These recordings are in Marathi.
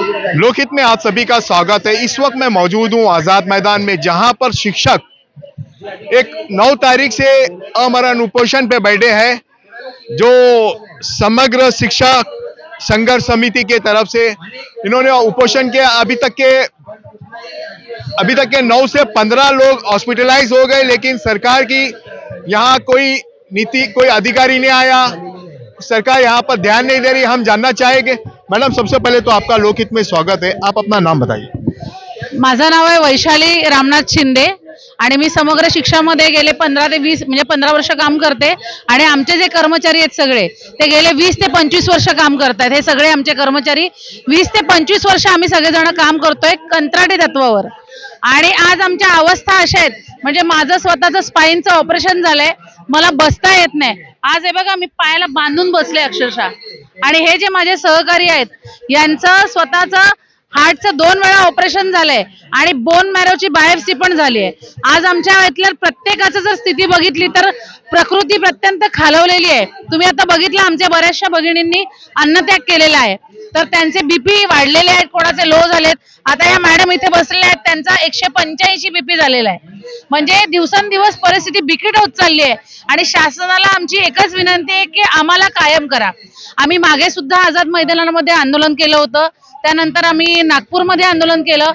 लोकहित में आप सभी का स्वागत है। इस वक्त मैं मौजूद हूं आजाद मैदान में, जहां पर शिक्षक एक 9 तारीख से अमरण उपोषण पे बैठे हैं। जो समग्र शिक्षा संघर्ष समिति के तरफ से इन्होंने उपोषण किया। अभी तक के 9 से 15 लोग हॉस्पिटलाइज हो गए, लेकिन सरकार की यहाँ कोई नीति, कोई अधिकारी नहीं आया। सरकार यहाँ पर ध्यान नहीं दे रही। हम जानना चाहेंगे। मैडम, सबसे पहले तो आपका लोकहित में स्वागत है। आप अपना नाम बताइए। माझं नाव आहे वैशाली रामनाथ शिंदे आणि मी समग्र शिक्षामध्ये गेले 15 ते 20 म्हणजे 15 वर्ष काम करते आणि आमचे जे कर्मचारी आहेत सगळे ते गेले 20 ते 25 वर्ष काम करतात। हे सगळे आमचे कर्मचारी 20 ते 25 वर्ष आम्ही सगळेजण काम करतोय कंत्राटी तत्वावर। आणि आज आमच्या अवस्था अशा आहेत, म्हणजे माझं स्वतःचं स्पाईनचं ऑपरेशन झालंय, मला बसता येत नाही। आज हे बघा मी पायाला बांधून बसले अक्षरशः। आणि हे जे माझे सहकारी आहेत यांचं स्वतःचं हार्टचं 2 वेळा ऑपरेशन झालंय आणि बोन मॅरोची बायोप्सी पण झाली आहे। आज आमच्या इथल्या प्रत्येकाचं जर स्थिती बघितली तर प्रकृती अत्यंत खालवलेली आहे। तुम्ही आता बघितलं आमच्या बऱ्याचशा भगिनींनी अन्नत्याग केलेला आहे, तर त्यांचे बीपी वाढलेले आहेत, कोणाचे लो झालेत। आता या मॅडम इथे बसलेल्या आहेत, त्यांचा 185 बीपी झालेला आहे। म्हणजे दिवसेंदिवस परिस्थिती बिकट होत चालली आहे आणि शासनाला आमची एकच विनंती आहे की आम्हाला कायम करा। आम्ही मागे सुद्धा आझाद मैदानामध्ये आंदोलन केलं होतं, त्यानंतर आम्ही नागपूरमध्ये आंदोलन केलं।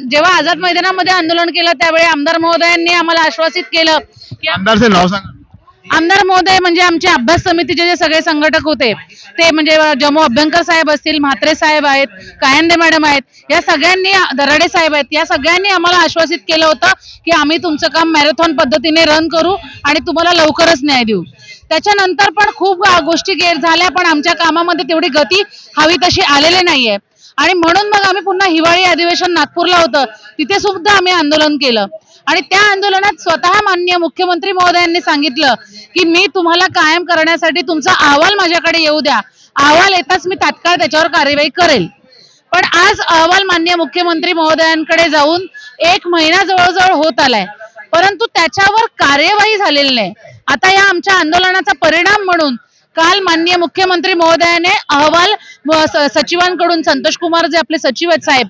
जेव्हा आझाद मैदानामध्ये आंदोलन केलं त्यावेळी आमदार महोदयांनी आम्हाला आश्वासित केलं की आमदारचं नाव सांगा। आमदार महोदय म्हणजे आमचे अभ्यास समितीचे जे सगळे संघटक होते ते म्हणजे जमो अभ्यंकर साहेब असतील, म्हात्रे साहेब आहेत, कायंदे मॅडम आहेत, या सगळ्यांनी, दराडे साहेब आहेत, या सगळ्यांनी आम्हाला आश्वासित केलं होतं की आम्ही तुमचं काम मॅरेथॉन पद्धतीने रन करू आणि तुम्हाला लवकरच न्याय देऊ। त्याच्यानंतर पण खूप गोष्टी झाल्या, पण आमच्या कामामध्ये तेवढी गती हवी तशी आलेली नाहीये। आणि म्हणून मग आम्ही पुन्हा हिवाळी अधिवेशन नागपूरला होतं, तिथे सुद्धा आम्ही आंदोलन केलं आणि त्या आंदोलनात स्वतः माननीय मुख्यमंत्री महोदयांनी सांगितलं की मी तुम्हाला कायम करण्यासाठी तुमचा अहवाल माझ्याकडे येऊ द्या, अहवाल येताच मी तात्काळ त्याच्यावर कार्यवाही करेल। पण आज अहवाल माननीय मुख्यमंत्री महोदयांकडे जाऊन 1 महिना जवळजवळ होत आलाय, परंतु त्याच्यावर कार्यवाही झालेली नाही। आता या आमच्या आंदोलनाचा परिणाम म्हणून काल माननीय मुख्यमंत्री महोदयाने अहवाल सचिवांकडून, संतोष कुमार जे आपले सचिव आहेत साहेब,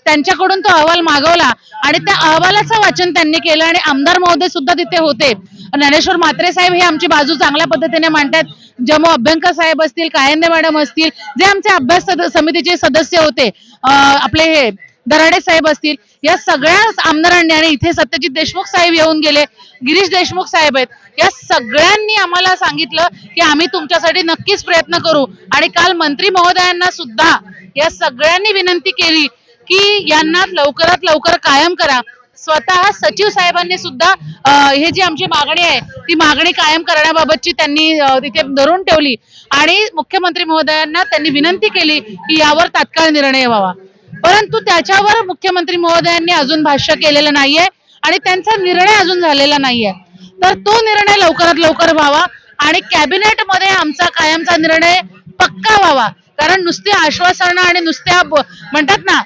त्यांच्याकडून तो अहवाल मागवला आणि त्या अहवालाचं वाचन त्यांनी केलं आणि आमदार महोदय सुद्धा तिथे होते। ज्ञानेश्वर म्हात्रे साहेब हे आमची बाजू चांगल्या पद्धतीने मांडतात, जमो अभ्यंकर साहेब असतील, कायंदे मॅडम असतील, जे आमचे अभ्यास समितीचे सदस्य होते, आपले हे दराडे साहेब असतील, या सगळ्या आमदारांनी, आणि इथे सत्यजित देशमुख साहेब येऊन गेले, गिरीश देशमुख साहेब आहेत, या सगळ्यांनी आम्हाला सांगितलं की आम्ही तुमच्यासाठी नक्कीच प्रयत्न करू। आणि काल मंत्री महोदयांना सुद्धा या सगळ्यांनी विनंती केली की यांना लवकरात लवकर कायम करा। स्वतः सचिव साहेबांनी सुद्धा हे जी आमची मागणी आहे ती मागणी कायम करण्याबाबतची त्यांनी तिथे धरून ठेवली आणि मुख्यमंत्री महोदयांना त्यांनी विनंती केली की यावर तात्काळ निर्णय व्हावा। परंतु त्याच्यावर मुख्यमंत्री महोदयांनी अजून भाष्य केलेलं नाहीये आणि त्यांचा निर्णय अजून झालेला नाहीये। तर तो निर्णय लवकरात लवकर व्हावा आणि कॅबिनेट मध्ये आमचा कायमचा निर्णय पक्का व्हावा। कारण नुसती आश्वासनं आणि नुसत्या म्हणतात ना,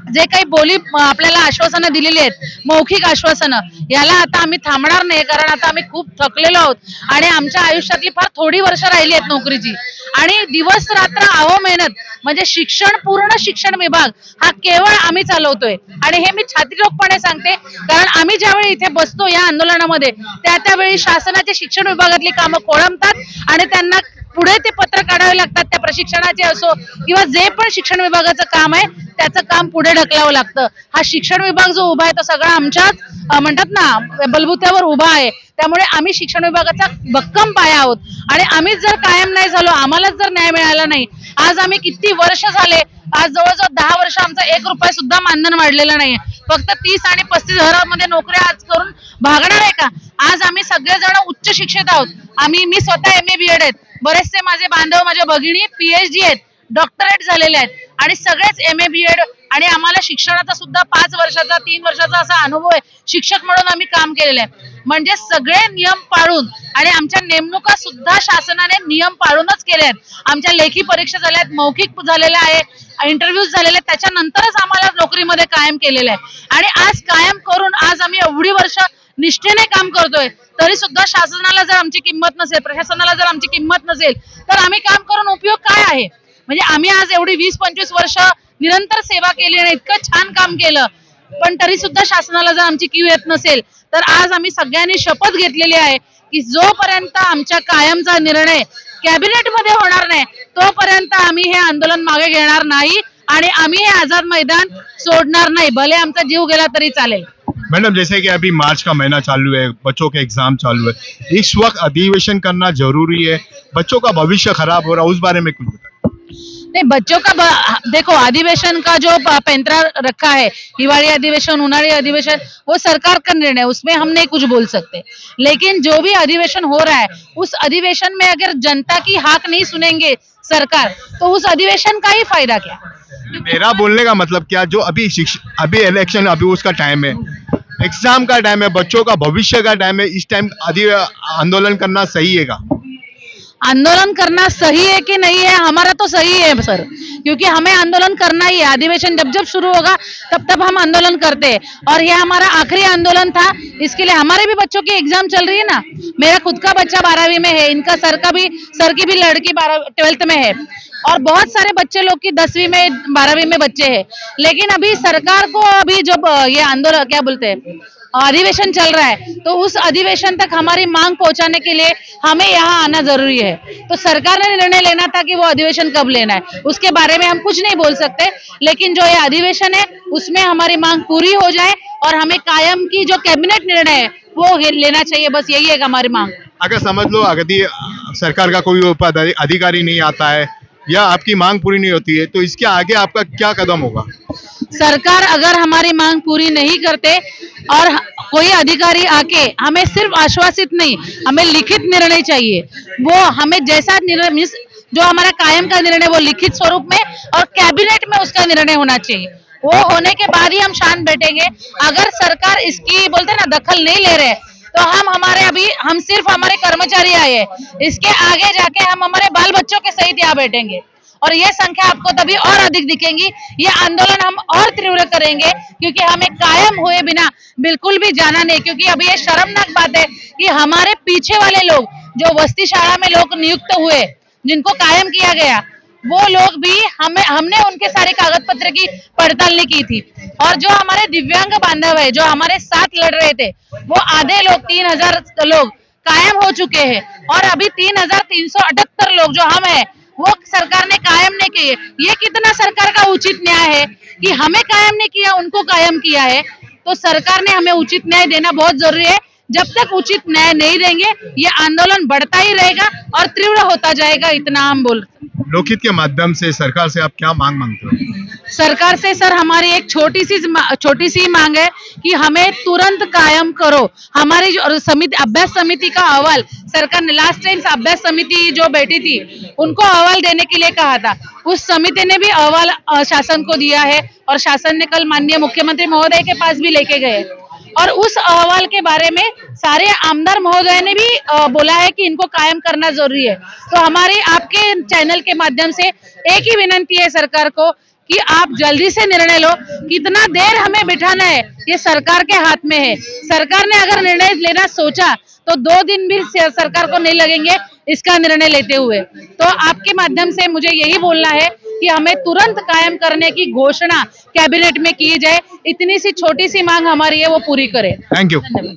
जे काही बोली आपल्याला आश्वासनं दिलेली आहेत, मौखिक आश्वासनं, याला आता आम्ही थांबणार नाही। कारण आता आम्ही खूप थकलेलो आहोत आणि आमच्या आयुष्यातली फार थोडी वर्ष राहिली आहेत नोकरीची आणि दिवस रात्र आहो मेहनत, म्हणजे शिक्षण, पूर्ण शिक्षण विभाग हा केवळ आम्ही चालवतोय। आणि हे मी छातीरोपपणे सांगते, कारण आम्ही ज्यावेळी इथे बसतो या आंदोलनामध्ये त्यावेळी शासनाच्या शिक्षण विभागातली कामं खोळंबतात आणि त्यांना पुढे ते पत्र काढावे लागतात, त्या प्रशिक्षणाचे असो किंवा जे पण शिक्षण विभागाचं काम आहे त्याचं काम पुढे ढकलावं लागतं। हा शिक्षण विभाग जो उभा आहे तो सगळा आमच्याच म्हणतात ना बलबुत्यावर उभा आहे। त्यामुळे आम्ही शिक्षण विभागाचा भक्कम पाया आहोत आणि आम्हीच जर कायम नाही झालो, आम्हालाच जर न्याय मिळाला नाही, आज आम्ही किती वर्ष झाले, आज जवळजवळ 10 वर्ष आमचा 1 रुपया सुद्धा मानधन वाढलेलं नाहीये, फक्त 30 आणि 35 हजारामध्ये नोकऱ्या आज करून भागणार आहे का? आज आम्ही सगळेजण उच्च शिक्षित आहोत। मी स्वतः MA BEd आहेत, बरेचसे माझे बांधव, माझ्या भगिनी PhD आहेत, डॉक्टरेट झालेले आहेत आणि सगळेच MA BEd आणि आम्हाला शिक्षणाचा सुद्धा 5 वर्षाचा 3 वर्षाचा असा अनुभव आहे। शिक्षक म्हणून आम्ही काम केलेलं आहे, म्हणजे सगळे नियम पाळून आणि आमच्या नेमणुका सुद्धा शासनाने नियम पाळूनच केल्या आहेत। आमच्या लेखी परीक्षा झाल्या आहेत, मौखिक झालेल्या आहे, इंटरव्ह्यूज झालेले आहेत, त्याच्यानंतरच आम्हाला नोकरीमध्ये कायम केलेलं आहे। आणि आज कायम करून आज आम्ही एवढी वर्ष निष्ठेने काम करतोय, तरी सुद्धा शासनाला जर आमची किंमत नसेल, प्रशासनाला जर आमची किंमत नसेल, तर आम्ही काम करून उपयोग काय आहे? म्हणजे आम्ही आज एवढी 20-25 वर्ष निरंतर सेवा केली आणि इतकं छान काम केलं, पण तरी सुद्धा शासनाला जर आमची कीव येत नसेल तर आज आम्ही सगळ्यांनी शपथ घेतलेली आहे की जोपर्यंत आमच्या कायमचा निर्णय कॅबिनेट मध्ये होणार नाही तोपर्यंत आम्ही हे आंदोलन मागे घेणार नाही आणि आम्ही हे आझाद मैदान सोडणार नाही, भले आमचा जीव गेला तरी चालेल। मैडम, जैसे कि अभी मार्च का महीना चालू है, बच्चों के एग्जाम चालू है, इस वक्त अधिवेशन करना जरूरी है, बच्चों का भविष्य खराब हो रहा है, उस बारे में कुछ बताएं। नहीं, बच्चों का देखो, अधिवेशन का जो पैंतरा रखा है, हिवाड़ी अधिवेशन, उन्हाड़ी अधिवेशन, वो सरकार का निर्णय, उसमें हम नहीं कुछ बोल सकते। लेकिन जो भी अधिवेशन हो रहा है उस अधिवेशन में अगर जनता की हाक नहीं सुनेंगे सरकार, तो उस अधिवेशन का ही फायदा क्या। मेरा बोलने का मतलब क्या, जो अभी इलेक्शन, अभी उसका टाइम है, एग्जाम का टाइम है, बच्चों का भविष्य का टाइम है, इस टाइम आंदोलन करना सही है का? आंदोलन करना सही है कि नहीं है, हमारा तो सही है सर, क्योंकि हमें आंदोलन करना ही है। अधिवेशन जब जब शुरू होगा तब तब हम आंदोलन करते हैं और यह हमारा आखिरी आंदोलन था। इसके लिए हमारे भी बच्चों की एग्जाम चल रही है ना, मेरा खुद का बच्चा 12वीं में है, इनका सर की भी लड़की 12th में है और बहुत सारे बच्चे लोग की 10वीं में 12वीं में बच्चे हैं। लेकिन अभी सरकार को अभी जब ये आंदोलन क्या बोलते हैं अधिवेशन चल रहा है, तो उस अधिवेशन तक हमारी मांग पहुंचाने के लिए हमें यहाँ आना जरूरी है। तो सरकार ने निर्णय लेना था कि वो अधिवेशन कब लेना है, उसके बारे में हम कुछ नहीं बोल सकते, लेकिन जो ये अधिवेशन है उसमें हमारी मांग पूरी हो जाए और हमें कायम की जो कैबिनेट निर्णय है वो लेना चाहिए, बस यही है हमारी मांग। अगर समझ लो, अगर सरकार का कोई अधिकारी नहीं आता है या आपकी मांग पूरी नहीं होती है, तो इसके आगे आपका क्या कदम होगा? सरकार अगर हमारी मांग पूरी नहीं करते और कोई अधिकारी आके हमें सिर्फ आश्वासित नहीं, हमें लिखित निर्णय चाहिए, वो हमें जैसा निर्णय जो हमारा कायम का निर्णय वो लिखित स्वरूप में और कैबिनेट में उसका निर्णय होना चाहिए। वो होने के बाद ही हम शांत बैठेंगे। अगर सरकार इसकी बोलते ना दखल नहीं ले रहे तो हम सिर्फ हमारे कर्मचारी आए हैं, इसके आगे जाके हम हमारे बाल बच्चों के सहित यहाँ बैठेंगे और ये संख्या आपको तभी और अधिक दिखेंगी। ये आंदोलन हम और तीव्र करेंगे क्योंकि हमें कायम हुए बिना बिल्कुल भी जाना नहीं, क्योंकि अभी ये शर्मनाक बात है कि हमारे पीछे वाले लोग जो वस्ती शाला में लोग नियुक्त हुए, जिनको कायम किया गया, वो लोग भी हमने उनके सारे कागज पत्र की पड़ताल नहीं की थी और जो हमारे दिव्यांग बांधव है जो हमारे साथ लड़ रहे थे, वो आधे लोग 3000 लोग कायम हो चुके हैं और अभी 3378 लोग जो हम है वो सरकार ने कायम नहीं किए। ये कितना सरकार का उचित न्याय है कि हमें कायम नहीं किया, उनको कायम किया है। तो सरकार ने हमें उचित न्याय देना बहुत जरूरी है। जब तक उचित न्याय नहीं देंगे ये आंदोलन बढ़ता ही रहेगा और तीव्र होता जाएगा, इतना हम बोल। लोकहित के माध्यम से सरकार से आप क्या मांग मांगते हो? सरकार से सर हमारी एक छोटी सी मांग है कि हमें तुरंत कायम करो। हमारी जो अभ्यास समिति का अहवाल सरकार ने लास्ट टाइम अभ्यास समिति जो बैठी थी उनको अहवाल देने के लिए कहा था, उस समिति ने भी अहवाल शासन को दिया है और शासन ने कल माननीय मुख्यमंत्री महोदय के पास भी लेके गए और उस अहवाल के बारे में सारे आमदार महोदय ने भी बोला है कि इनको कायम करना जरूरी है। तो हमारी आपके चैनल के माध्यम से एक ही विनंती है सरकार को कि आप जल्दी से निर्णय लो। कितना देर हमें बिठाना है ये सरकार के हाथ में है। सरकार ने अगर निर्णय लेना सोचा तो 2 दिन भी सरकार को नहीं लगेंगे इसका निर्णय लेते हुए। तो आपके माध्यम से मुझे यही बोलना है कि हमें तुरंत कायम करने की घोषणा कैबिनेट में की जाए। इतनी सी छोटी सी मांग हमारी है, वो पूरी करें। Thank you.